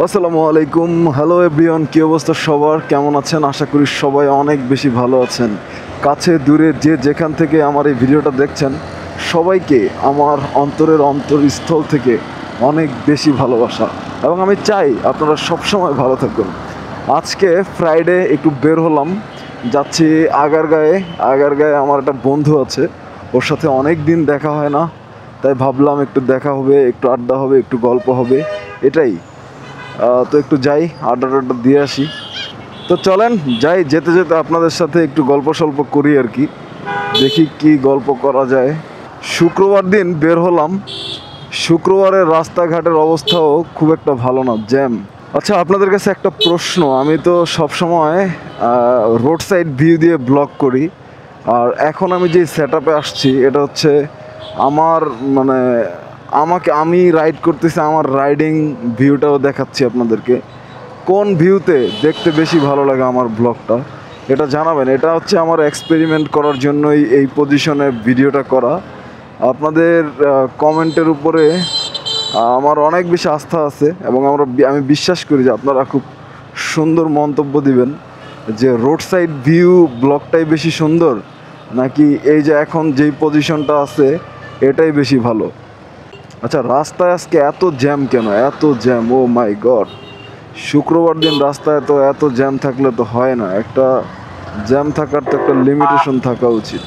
আসসালামু আলাইকুম। Hello everyone, কী অবস্থা সবার? কেমন আছেন? আশা করি সবাই অনেক বেশি ভালো আছেন। কাছে দূরে যে যেখান থেকে আমার এই ভিডিওটা দেখছেন, সবাইকে আমার অন্তরের অন্তরস্থল থেকে অনেক বেশি ভালোবাসা, এবং আমি চাই আপনারা সবসময় ভালো থাকুন। আজকে ফ্রাইডে একটু বের হলাম, যাচ্ছি আগারগাঁয়ে। আগারগাঁয়ে আমার একটা বন্ধু আছে, ওর সাথে অনেক দিন দেখা হয় না, তাই ভাবলাম একটু দেখা হবে, একটু আড্ডা হবে, একটু গল্প হবে, এটাই। তো একটু যাই, আড্ডা টাড্ডা দিয়ে আসি। তো চলেন যাই, যেতে যেতে আপনাদের সাথে একটু গল্প সল্প করি আর কি, দেখি কি গল্প করা যায়। শুক্রবার দিন বের হলাম। শুক্রবারের রাস্তাঘাটের অবস্থাও খুব একটা ভালো না, জ্যাম। আচ্ছা, আপনাদের কাছে একটা প্রশ্ন। আমি তো সবসময় রোড সাইড ভিউ দিয়ে ব্লগ করি, আর এখন আমি যে সেট আপে আসছি এটা হচ্ছে আমার, মানে আমি রাইড করতেছি, আমার রাইডিং ভিউটাও দেখাচ্ছি আপনাদেরকে। কোন ভিউতে দেখতে বেশি ভালো লাগে আমার ব্লগটা, এটা জানাবেন। এটা হচ্ছে আমার এক্সপেরিমেন্ট করার জন্যই এই পজিশনে ভিডিওটা করা। আপনাদের কমেন্টের উপরে আমার অনেক বেশি আস্থা আছে, এবং আমি বিশ্বাস করি যে আপনারা খুব সুন্দর মন্তব্য দিবেন যে রোড সাইড ভিউ ব্লগটাই বেশি সুন্দর, নাকি এই যে এখন যেই পজিশনটা আছে এটাই বেশি ভালো। আচ্ছা, রাস্তায় আজকে এত জ্যাম কেন? এত জ্যাম, ও মাই গড! শুক্রবার দিন রাস্তায় তো এত জ্যাম থাকলে তো হয় না। একটা জ্যাম থাকার তো একটা লিমিটেশন থাকা উচিত।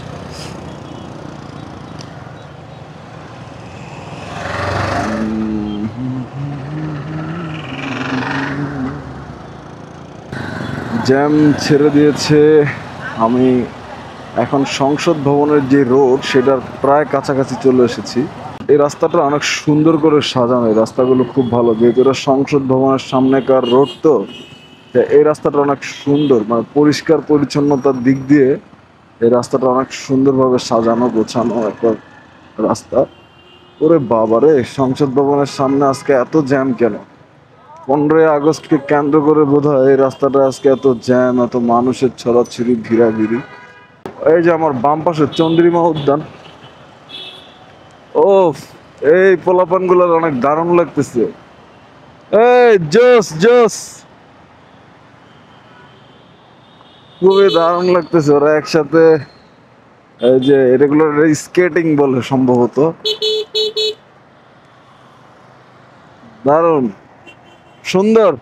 জ্যাম ছেড়ে দিয়েছে। আমি এখন সংসদ ভবনের যে রোড সেটার প্রায় কাছাকাছি চলে এসেছি। এই রাস্তাটা অনেক সুন্দর করে সাজানো, এই রাস্তাগুলো খুব ভালো, যেহেতু এটা সংসদ ভবনের সামনেকার রোড। তো এই রাস্তাটা অনেক সুন্দর, মানে পরিষ্কার পরিচ্ছন্নতার দিক দিয়ে এই রাস্তাটা অনেক সুন্দরভাবে সাজানো গোছানো একটা রাস্তা। ওরে বাবারে, সংসদ ভবনের সামনে আজকে এত জ্যাম কেন? 15ই আগস্টকে কেন্দ্র করে বোধহয় এই রাস্তাটা আজকে এত জ্যাম, এত মানুষের ছড়াছড়ি, ভিড়াভিড়ি। এই যে আমার বাম পাশে চন্দ্রিমা উদ্যান। ও, এই পোলাপান গুলার অনেক দারুণ লাগতেছে। এই জোস জোস, খুবই দারুণ লাগতেছে। ওরা একসাথে, এই যে রেগুলার স্কেটিং বলে সম্ভবত। দারুণ সুন্দর।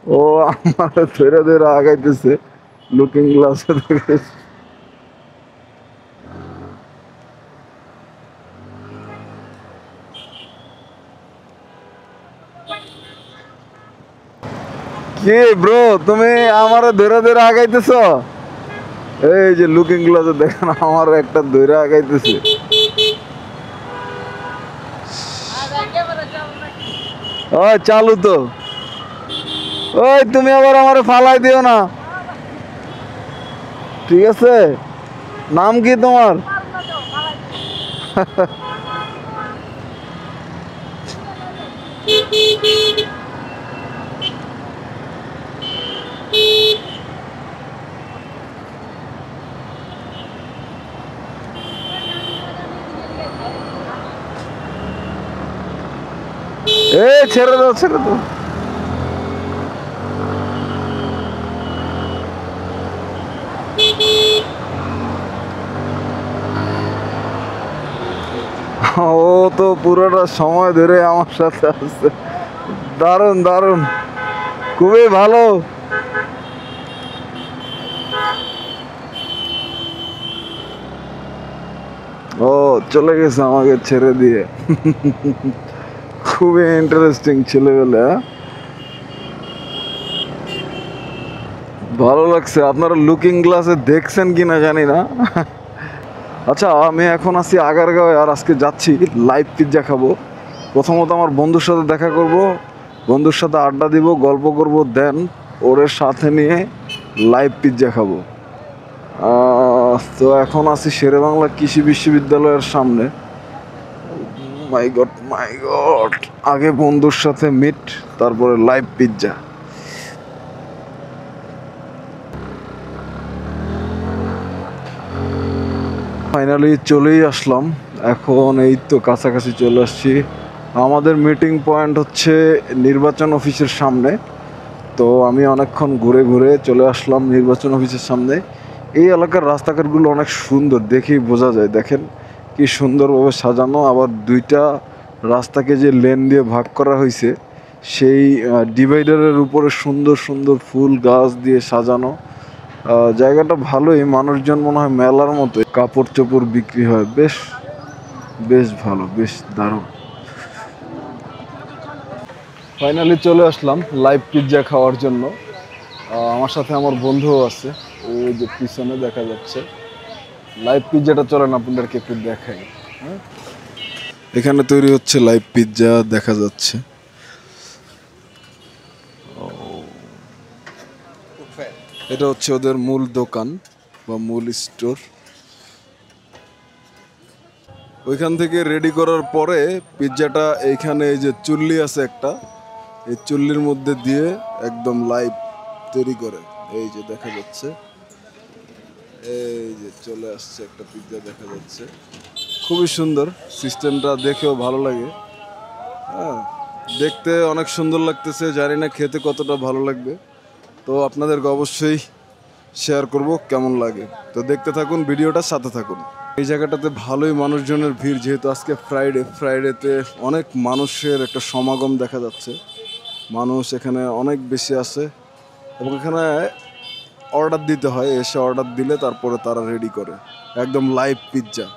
ও আমার ধরে ধরে আগাইতেছে, লুকিং গ্লাসে দেখে। কি ব্রো, তুমি আমারে ধরে ধরে আগাইতেছ? এই যে লুকিং গ্লাসে দেখেন, আমার একটা ধরে আগাইতেছে। ওই চালু তো। ওই তুমি আবার আমারে ফালাই দিও না, ঠিক আছে? নাম কি তোমার? এই ছেড়ে দাও, ছেড়ে দাও। ও তো পুরোটা সময় ধরে আমার সাথে আছে। দারুণ দারুণ, খুবই ভালো। ও চলে গেছে আমাকে ছেড়ে দিয়ে। খুবই ইন্টারেস্টিং ছেলেবেলা। ভালো লাগছে। আপনারা লুকিং গ্লাসে দেখছেন কিনা জানি না। আচ্ছা, আমি এখন আছি আগারগাঁও, আর আজকে যাচ্ছি লাইভ পিৎজা খাবো। প্রথমত আমার বন্ধুর সাথে দেখা করব, বন্ধুর সাথে আড্ডা দিব, গল্প করব, দেন ওর সাথে নিয়ে লাইভ পিৎজা খাবো। তো এখন আছি শেরেবাংলা কৃষি বিশ্ববিদ্যালয়ের সামনে। মাই গড মাই গড, আগে বন্ধুর সাথে মিট, তারপরে লাইভ পিৎজা। ফাইনালি চলেই আসলাম এখন এই তো কাছাকাছি চলে আসছি। আমাদের মিটিং পয়েন্ট হচ্ছে নির্বাচন অফিসের সামনে। তো আমি অনেকক্ষণ ঘুরে ঘুরে চলে আসলাম নির্বাচন অফিসের সামনে। এই এলাকার রাস্তাঘাটগুলো অনেক সুন্দর, দেখেই বোঝা যায়। দেখেন কি সুন্দরভাবে সাজানো, আবার দুইটা রাস্তাকে যে লেন দিয়ে ভাগ করা হয়েছে, সেই ডিভাইডারের উপরে সুন্দর সুন্দর ফুল গাছ দিয়ে সাজানো। জায়গাটা ভালোই, মানুষজন মনে হয় মেলার মতো, কাপড় চোপড় বিক্রি হয়। বেশ বেশ ভালো, বেশ দারুণ। ফাইনালি চলে আসলাম লাইভ পিৎজা খাওয়ার জন্য। আমার সাথে আমার বন্ধুও আছে, ওই যে পিছনে দেখা যাচ্ছে। লাইভ পিৎজাটা চলেন আপনাদেরকে একটু দেখাই। হ্যাঁ, এখানে তৈরি হচ্ছে লাইভ পিৎজা, দেখা যাচ্ছে। এটা হচ্ছে ওদের মূল দোকান বা মূল স্টোর। ওইখান থেকে রেডি করার পরে পিৎজাটা এইখানে এই যে চুল্লি আছে একটা, এই চুল্লির মধ্যে দিয়ে একদম লাইভ তৈরি করে। এই যে দেখা যাচ্ছে, এই যে চলে আসছে একটা পিৎজা দেখা যাচ্ছে। খুবই সুন্দর, সিস্টেমটা দেখেও ভালো লাগে। হ্যাঁ, দেখতে অনেক সুন্দর লাগতেছে, জানি না খেতে কতটা ভালো লাগবে। তো আপনাদেরকে অবশ্যই শেয়ার করব কেমন লাগে। তো দেখতে থাকুন ভিডিওটা, সাথে থাকুন। এই জায়গাটাতে ভালোই মানুষজনের ভিড়, যেহেতু আজকে ফ্রাইডেতে অনেক মানুষের একটা সমাগম দেখা যাচ্ছে। মানুষ এখানে অনেক বেশি আছে এবং এখানে অর্ডার দিতে হয়, এসে অর্ডার দিলে তারপরে তারা রেডি করে একদম লাইভ পিৎজা।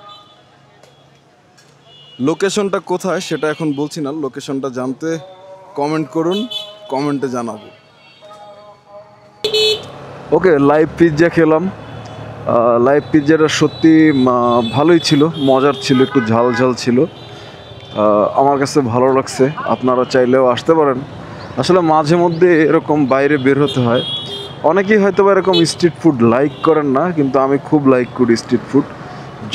লোকেশনটা কোথায় সেটা এখন বলছি না, লোকেশনটা জানতে কমেন্ট করুন, কমেন্টে জানাবো। ওকে, লাইভ পিৎজা খেলাম। লাইভ পিৎজাটা সত্যি ভালোই ছিল, মজার ছিল, একটু ঝাল ঝাল ছিল। আমার কাছে ভালো লাগছে, আপনারা চাইলেও আসতে পারেন। আসলে মাঝে মধ্যে এরকম বাইরে বের হতে হয়। অনেকেই হয়তো এরকম স্ট্রিট ফুড লাইক করেন না, কিন্তু আমি খুব লাইক করি স্ট্রিট ফুড।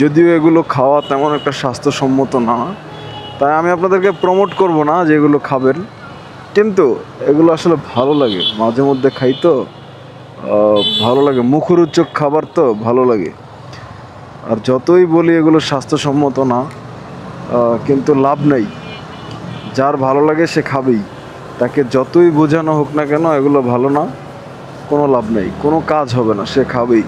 যদিও এগুলো খাওয়া তেমন একটা স্বাস্থ্যসম্মত না, তাই আমি আপনাদেরকে প্রমোট করব না যে এগুলো খাবেন, কিন্তু এগুলো আসলে ভালো লাগে, মাঝে মধ্যে খাই তো ভালো লাগে। মুখরোচক খাবার তো ভালো লাগে। আর যতই বলি এগুলো স্বাস্থ্যসম্মত না, কিন্তু লাভ নেই। যার ভালো লাগে সে খাবেই, তাকে যতই বোঝানো হোক না কেন এগুলো ভালো না, কোনো লাভ নেই, কোনো কাজ হবে না, সে খাবেই।